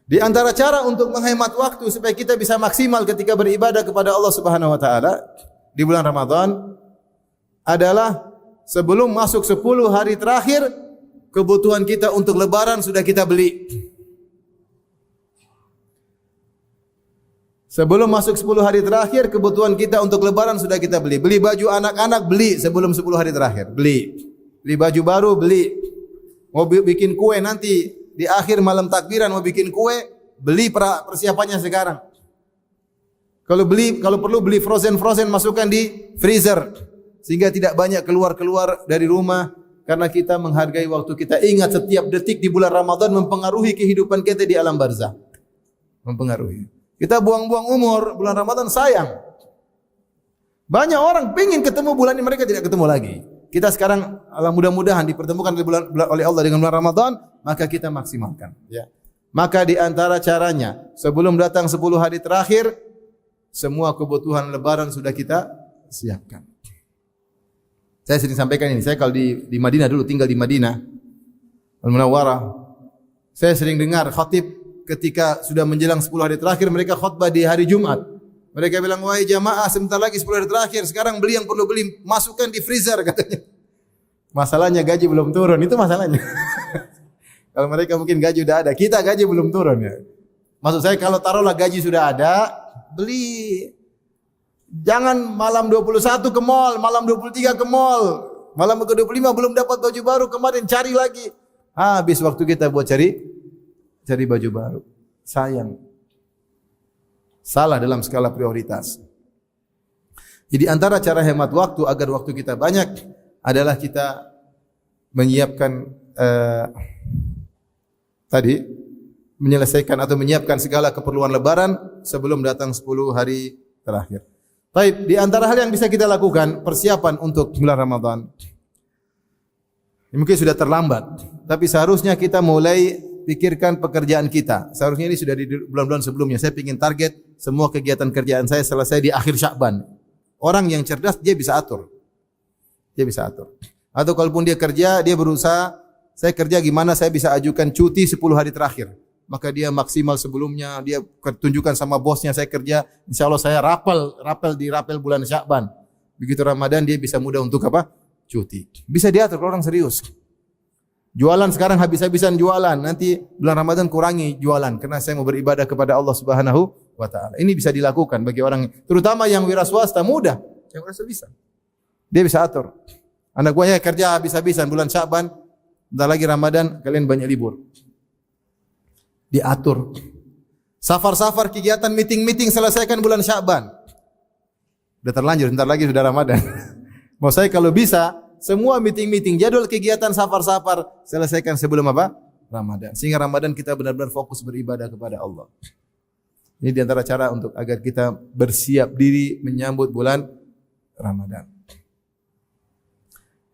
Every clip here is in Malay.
Di antara cara untuk menghemat waktu supaya kita bisa maksimal ketika beribadah kepada Allah Subhanahu wa taala di bulan Ramadan adalah sebelum masuk 10 hari terakhir, kebutuhan kita untuk lebaran sudah kita beli. Sebelum masuk 10 hari terakhir, kebutuhan kita untuk lebaran sudah kita beli. Beli baju anak-anak, beli sebelum 10 hari terakhir. Beli. Beli baju baru, beli. Mau bikin kue nanti di akhir malam takbiran, mau bikin kue, beli persiapannya sekarang. Kalau perlu beli frozen masukkan di freezer sehingga tidak banyak keluar dari rumah karena kita menghargai waktu kita. Ingat setiap detik di bulan Ramadan mempengaruhi kehidupan kita di alam barzah. Mempengaruhi. Kita buang-buang umur bulan Ramadan sayang. Banyak orang pengen ketemu bulan ini mereka tidak ketemu lagi. Kita sekarang mudah-mudahan dipertemukan oleh Allah dengan bulan Ramadan, maka kita maksimalkan. Ya. Maka di antara caranya, sebelum datang 10 hari terakhir, semua kebutuhan lebaran sudah kita siapkan. Saya sering sampaikan ini, saya kalau di Madinah dulu, tinggal di Madinah, Al-Munawwarah, saya sering dengar khatib ketika sudah menjelang 10 hari terakhir, mereka khutbah di hari Jumat. Mereka bilang, wahai jamaah, sebentar lagi 10 hari terakhir, sekarang beli yang perlu beli, masukkan di freezer katanya. Masalahnya gaji belum turun, itu masalahnya. Kalau mereka mungkin gaji sudah ada, kita gaji belum turun ya. Maksud saya kalau taruhlah gaji sudah ada, beli. Jangan malam 21 ke mall, malam 23 ke mall, malam ke-25 belum dapat baju baru, kemarin cari lagi. Habis waktu kita buat cari baju baru. Sayang. Salah dalam skala prioritas. Jadi antara cara hemat waktu agar waktu kita banyak adalah kita menyiapkan menyelesaikan atau menyiapkan segala keperluan lebaran sebelum datang 10 hari terakhir. Baik, di antara hal yang bisa kita lakukan persiapan untuk bulan Ramadan. Ini mungkin sudah terlambat, tapi seharusnya kita mulai pikirkan pekerjaan kita. Seharusnya ini sudah di bulan-bulan sebelumnya. Saya ingin target semua kegiatan kerjaan saya selesai di akhir Sya'ban. Orang yang cerdas dia bisa atur. Dia bisa atur. Atau kalaupun dia kerja, dia berusaha, saya kerja gimana saya bisa ajukan cuti 10 hari terakhir. Maka dia maksimal sebelumnya, dia tunjukkan sama bosnya saya kerja, insyaallah saya rapel bulan Sya'ban. Begitu Ramadan dia bisa mudah untuk apa? Cuti. Bisa diatur kalau orang serius. Jualan sekarang habis-habisan jualan, nanti bulan Ramadan kurangi jualan karena saya mau beribadah kepada Allah Subhanahu wa taala. Ini bisa dilakukan bagi orang terutama yang wira swasta mudah, yang rasa bisa. Dia bisa atur. Anak buahnya kerja habis-habisan bulan Sya'ban, bentar lagi Ramadan kalian banyak libur. Diatur. Safar-safar kegiatan meeting-meeting selesaikan bulan Sya'ban. Sudah terlanjur, bentar lagi sudah Ramadan. Mau saya kalau bisa semua meeting-meeting, jadwal kegiatan safar-safar selesaikan sebelum apa? Ramadan. Sehingga Ramadan kita benar-benar fokus beribadah kepada Allah. Ini di antara cara untuk agar kita bersiap diri menyambut bulan Ramadan.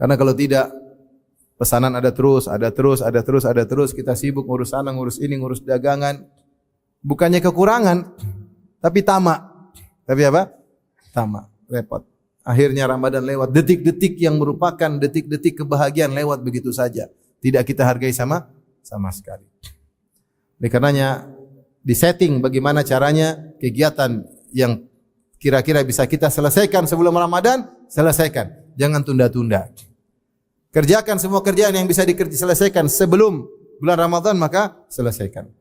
Karena kalau tidak, pesanan ada terus, kita sibuk ngurus sana, ngurus ini, ngurus dagangan. Bukannya kekurangan, tapi tamak. Tapi apa? Tamak, repot. Akhirnya Ramadan lewat, detik-detik yang merupakan detik-detik kebahagiaan lewat begitu saja. Tidak kita hargai sama sekali. Oleh karenanya, disetting bagaimana caranya kegiatan yang kira-kira bisa kita selesaikan sebelum Ramadan, selesaikan. Jangan tunda-tunda. Kerjakan semua kerjaan yang bisa diselesaikan sebelum bulan Ramadan, maka selesaikan.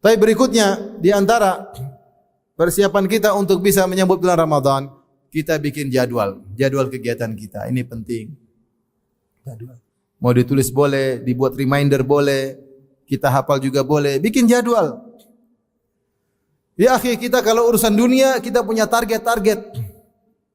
Tapi berikutnya, di antara persiapan kita untuk bisa menyambut bulan Ramadan, kita bikin jadwal kegiatan kita. Ini penting. Jadwal. Mau ditulis boleh, dibuat reminder boleh, kita hafal juga boleh. Bikin jadwal. Ya akhi, kita kalau urusan dunia, kita punya target-target.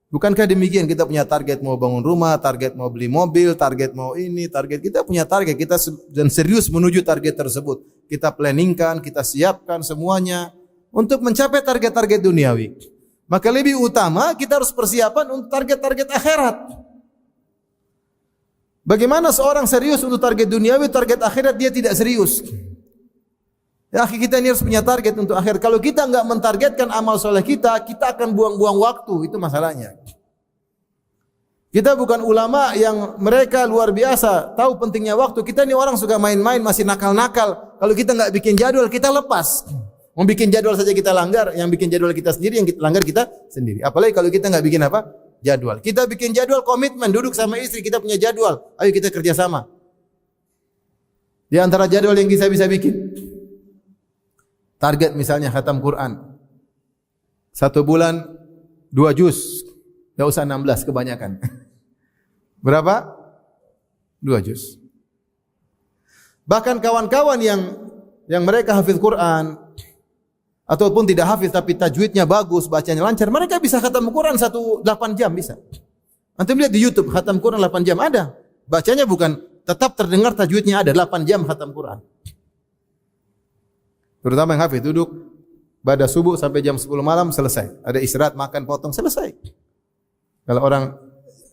Bukankah demikian? Kita punya target mau bangun rumah, target mau beli mobil, target mau ini, target. Kita punya target, kita dan serius menuju target tersebut. Kita planningkan, kita siapkan semuanya untuk mencapai target-target duniawi. Maka lebih utama kita harus persiapan untuk target-target akhirat. Bagaimana seorang serius untuk target duniawi, target akhirat dia tidak serius. Ya, kita ini harus punya target untuk akhirat. Kalau kita enggak mentargetkan amal soleh kita akan buang-buang waktu. Itu masalahnya. Kita bukan ulama yang mereka luar biasa, tahu pentingnya waktu. Kita ni orang suka main-main, masih nakal-nakal. Kalau kita enggak bikin jadwal, kita lepas. Mau bikin jadwal saja kita langgar, yang bikin jadwal kita sendiri, yang kita langgar kita sendiri. Apalagi kalau kita enggak bikin apa? Jadwal. Kita bikin jadwal, komitmen, duduk sama istri, kita punya jadwal. Ayo kita kerja sama. Di antara jadwal yang kita bisa bikin, target misalnya khatam Quran. 1 bulan 2 juz. Enggak usah 16 kebanyakan. Berapa? 2 juz. Bahkan kawan-kawan yang mereka hafiz Quran ataupun tidak hafiz tapi tajwidnya bagus, bacanya lancar, mereka bisa khatam Quran 8 jam bisa. Antum lihat di YouTube khatam Quran 8 jam ada. Bacanya bukan tetap terdengar tajwidnya ada 8 jam khatam Quran. Terutama yang hafiz duduk pada subuh sampai jam 10 malam selesai. Ada istirahat, makan, potong, selesai. Kalau orang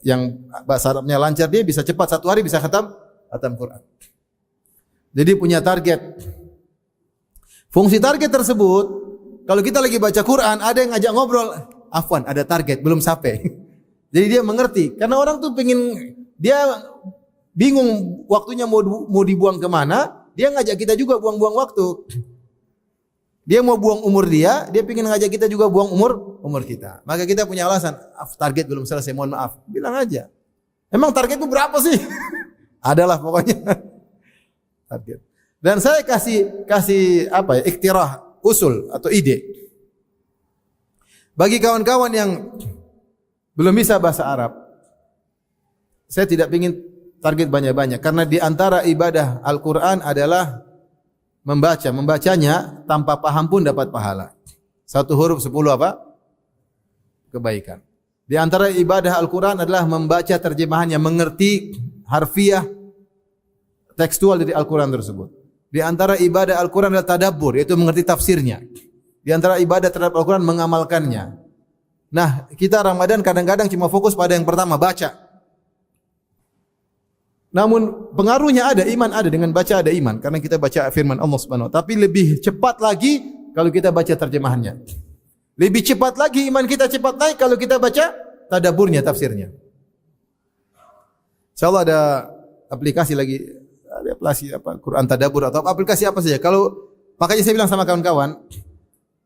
yang bahasa Arabnya lancar, dia bisa cepat 1 hari bisa khatam Quran. Jadi punya target. Fungsi target tersebut, kalau kita lagi baca Quran, ada yang ngajak ngobrol, afwan, ada target, belum sampai. Jadi dia mengerti. Karena orang tuh dia bingung waktunya mau dibuang kemana, dia ngajak kita juga buang-buang waktu. Dia mau buang umur dia ingin ngajak kita juga buang umur kita. Maka kita punya alasan, target belum selesai, mohon maaf. Bilang aja. Emang target itu berapa sih? Adalah pokoknya. Target. Dan saya kasih apa ya, iktirah, usul atau ide. Bagi kawan-kawan yang belum bisa bahasa Arab, saya tidak ingin target banyak-banyak karena di antara ibadah Al-Qur'an adalah membacanya tanpa paham pun dapat pahala. 1 huruf 10 apa? Kebaikan. Di antara ibadah Al-Qur'an adalah membaca terjemahannya, mengerti harfiah tekstual dari Al-Qur'an tersebut. Di antara ibadah Al-Qur'an adalah tadabbur, yaitu mengerti tafsirnya. Di antara ibadah terhadap Al-Qur'an mengamalkannya. Nah, kita Ramadan kadang-kadang cuma fokus pada yang pertama, baca. Namun pengaruhnya ada, iman ada, dengan baca ada iman. Karena kita baca firman Allah Subhanahu wa ta'ala. Tapi lebih cepat lagi kalau kita baca terjemahannya. Lebih cepat lagi iman kita cepat naik kalau kita baca tadabburnya, tafsirnya. InsyaAllah ada aplikasi lagi, ada aplikasi apa, Quran Tadabbur atau aplikasi apa saja. Kalau makanya saya bilang sama kawan-kawan,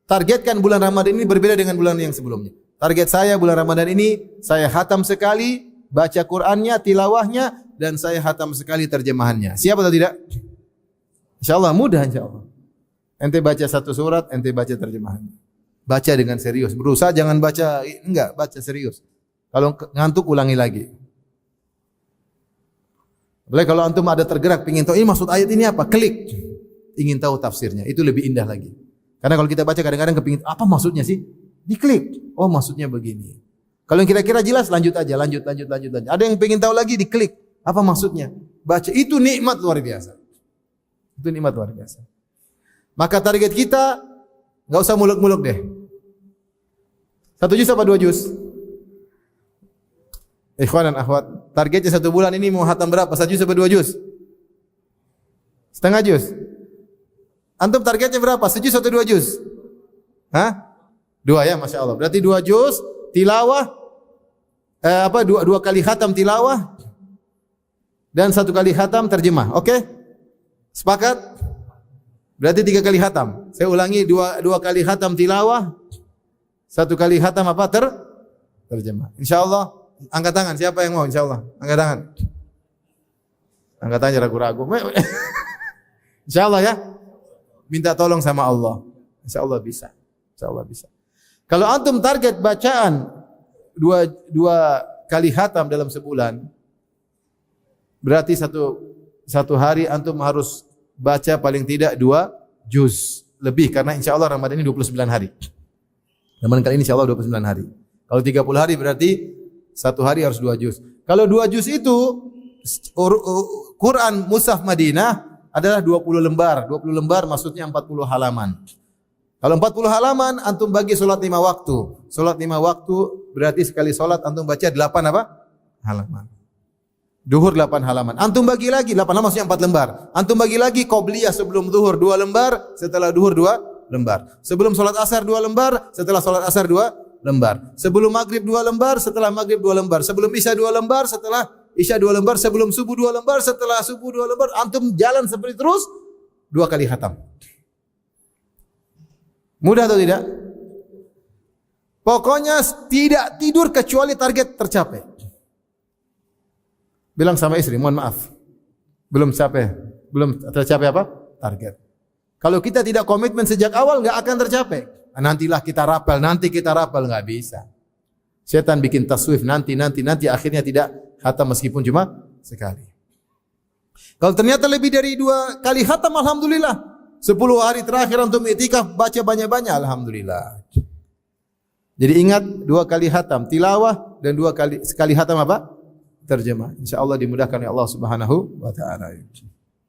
targetkan bulan Ramadan ini berbeda dengan bulan yang sebelumnya. Target saya bulan Ramadan ini, saya khatam sekali, baca Qur'annya, tilawahnya, dan saya khatam sekali terjemahannya. Siap atau tidak? InsyaAllah mudah insyaAllah. Ente baca 1 surat, ente baca terjemahannya. Baca dengan serius. Berusaha jangan baca, baca serius. Kalau ngantuk ulangi lagi. Boleh kalau antum ada tergerak, ingin tahu ini maksud ayat ini apa, klik. Ingin tahu tafsirnya, itu lebih indah lagi. Karena kalau kita baca kadang-kadang kepingin, apa maksudnya sih? Diklik. Oh maksudnya begini. Kalau yang kira-kira jelas, lanjut aja, lanjut. Ada yang ingin tahu lagi, diklik. Apa maksudnya? Baca. Itu nikmat luar biasa. Itu nikmat luar biasa. Maka target kita, enggak usah muluk-muluk deh. 1 juz apa 2 juz? Ikhwan dan akhwat, targetnya 1 bulan ini mau khatam berapa? 1 juz apa 2 juz? Setengah juz. Antum targetnya berapa? 1 juz atau 2 juz? Hah? 2 ya, Masya Allah. Berarti 2 juz, tilawah, 2 kali khatam tilawah, dan 1 kali khatam terjemah. Oke? Sepakat? Berarti 3 kali khatam. Saya ulangi, 2 kali khatam tilawah, 1 kali khatam apa? Terjemah. InsyaAllah. Angkat tangan, siapa yang mau insyaallah? Angkat tangan. Angkat tangan ragu-ragu. Insyaallah ya. Minta tolong sama Allah. Insyaallah bisa. Insyaallah bisa. Kalau antum target bacaan 2 kali khatam dalam sebulan, berarti satu hari antum harus baca paling tidak 2 juz lebih, karena insyaallah Ramadan ini 29 hari. Ramadan kali ini insyaallah 29 hari. Kalau 30 hari berarti 1 hari harus 2 juz. Kalau 2 juz itu Quran Mushaf Madinah adalah 20 lembar. 20 lembar maksudnya 40 halaman. Kalau 40 halaman antum bagi salat 5 waktu. Salat 5 waktu berarti sekali salat antum baca 8 apa? Halaman. Duhur 8 halaman. Antum bagi lagi 8 halaman maksudnya 4 lembar. Antum bagi lagi qobliyah sebelum duhur 2 lembar, setelah duhur 2 lembar. Sebelum salat asar 2 lembar, setelah salat asar 2 lembar. Sebelum maghrib 2 lembar, setelah maghrib 2 lembar. Sebelum isya 2 lembar, setelah isya 2 lembar. Sebelum subuh 2 lembar, setelah subuh 2 lembar. Antum jalan seperti terus 2 kali khatam. Mudah atau tidak? Pokoknya tidak tidur kecuali target tercapai. Bilang sama istri, mohon maaf. Belum tercapai apa? Target. Kalau kita tidak komitmen sejak awal, enggak akan tercapai. Nantilah kita rapel, nanti kita rapel, enggak bisa. Setan bikin taswif, nanti, akhirnya tidak khatam meskipun cuma sekali. Kalau ternyata lebih dari 2 kali khatam, alhamdulillah. 10 hari terakhir untuk i'tikaf, baca banyak-banyak, alhamdulillah. Jadi ingat 2 kali khatam tilawah dan sekali khatam apa? Terjemah. Insyaallah dimudahkan oleh Allah Subhanahu wa taala.